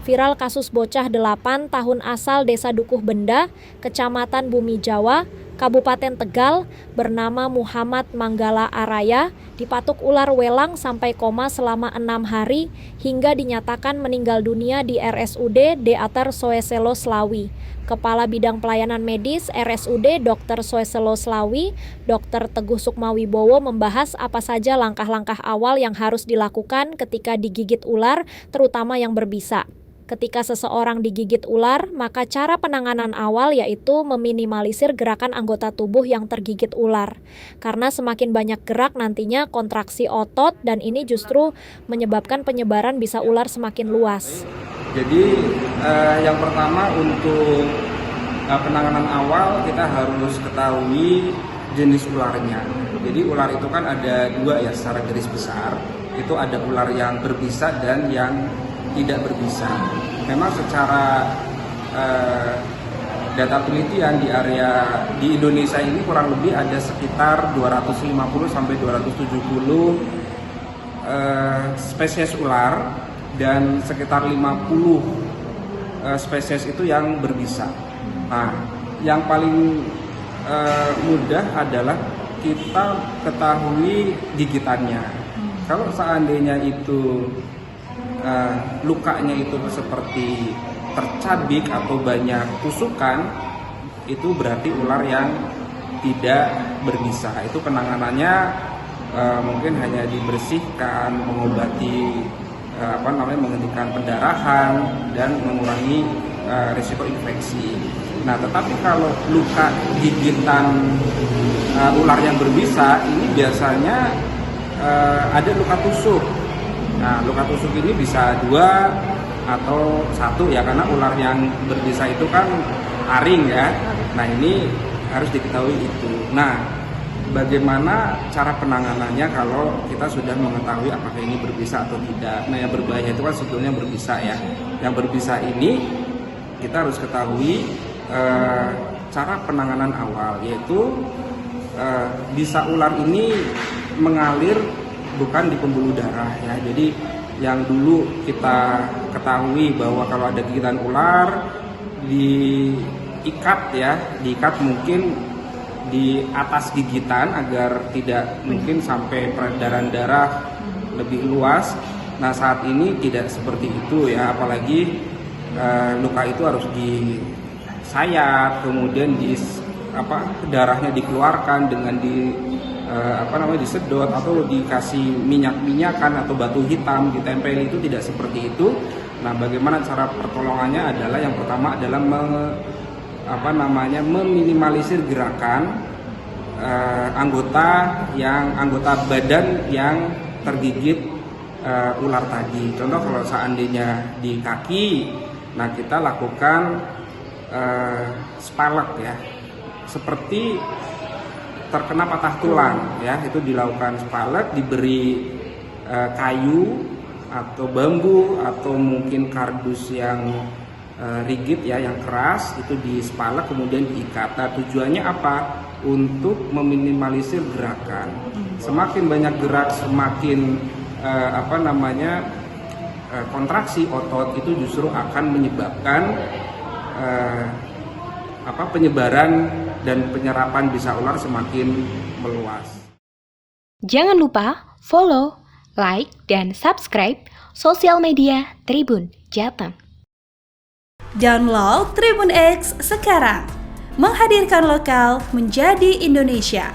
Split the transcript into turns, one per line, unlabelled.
Viral kasus bocah 8 tahun asal Desa Dukuh Benda, Kecamatan Bumi Jawa, Kabupaten Tegal, bernama Muhammad Manggala Araya, dipatuk ular welang sampai koma selama 6 hari hingga dinyatakan meninggal dunia di RSUD Deater Soeselo Slawi. Kepala Bidang Pelayanan Medis RSUD Dr. Soeselo Slawi, Dr. Teguh Sukmawibowo membahas apa saja langkah-langkah awal yang harus dilakukan ketika digigit ular, terutama yang berbisa. Ketika seseorang digigit ular, maka cara penanganan awal yaitu meminimalisir gerakan anggota tubuh yang tergigit ular. Karena semakin banyak gerak nantinya kontraksi otot dan ini justru menyebabkan penyebaran bisa ular semakin luas.
Jadi yang pertama untuk penanganan awal kita harus ketahui jenis ularnya. Jadi ular itu kan ada dua ya secara garis besar. Itu ada ular yang berbisa dan yang tidak berbisa. Memang secara data penelitian di area di Indonesia ini kurang lebih ada sekitar 250 sampai 270 spesies ular dan sekitar 50 spesies itu yang berbisa. Nah, yang paling mudah adalah kita ketahui gigitannya. Kalau seandainya itu lukanya itu seperti tercabik atau banyak tusukan, itu berarti ular yang tidak berbisa. Itu penanganannya mungkin hanya dibersihkan, mengobati menghentikan pendarahan dan mengurangi risiko infeksi. Nah, tetapi kalau luka gigitan ular yang berbisa ini biasanya ada luka tusuk. Nah, luka tusuk ini bisa 2 atau 1 ya, karena ular yang berbisa itu kan aring ya. Nah, ini harus diketahui itu. Nah, bagaimana cara penanganannya kalau kita sudah mengetahui apakah ini berbisa atau tidak. Nah, yang berbahaya itu kan sebetulnya berbisa ya. Yang berbisa ini kita harus ketahui cara penanganan awal, yaitu bisa ular ini mengalir bukan di pembuluh darah ya. Jadi yang dulu kita ketahui bahwa kalau ada gigitan ular diikat mungkin di atas gigitan agar tidak mungkin sampai peredaran darah lebih luas. Nah, saat ini tidak seperti itu ya, apalagi luka itu harus disayat, kemudian darahnya dikeluarkan dengan disedot atau dikasih minyak-minyakan atau batu hitam ditempel, itu tidak seperti itu. Nah, bagaimana cara pertolongannya adalah yang pertama adalah meminimalisir gerakan anggota badan yang tergigit ular tadi. Contoh kalau seandainya di kaki, nah kita lakukan spalek ya, seperti terkena patah tulang ya, itu dilakukan spalek, diberi kayu atau bambu atau mungkin kardus yang rigid ya, yang keras, itu dispalek kemudian diikat. Nah, tujuannya apa? Untuk meminimalisir gerakan. Semakin banyak gerak, semakin kontraksi otot itu justru akan menyebabkan penyebaran dan penyerapan bisa ular semakin meluas.
Jangan lupa follow, like, dan subscribe sosial media Tribun Jateng.
Download Tribun X sekarang, menghadirkan lokal menjadi Indonesia.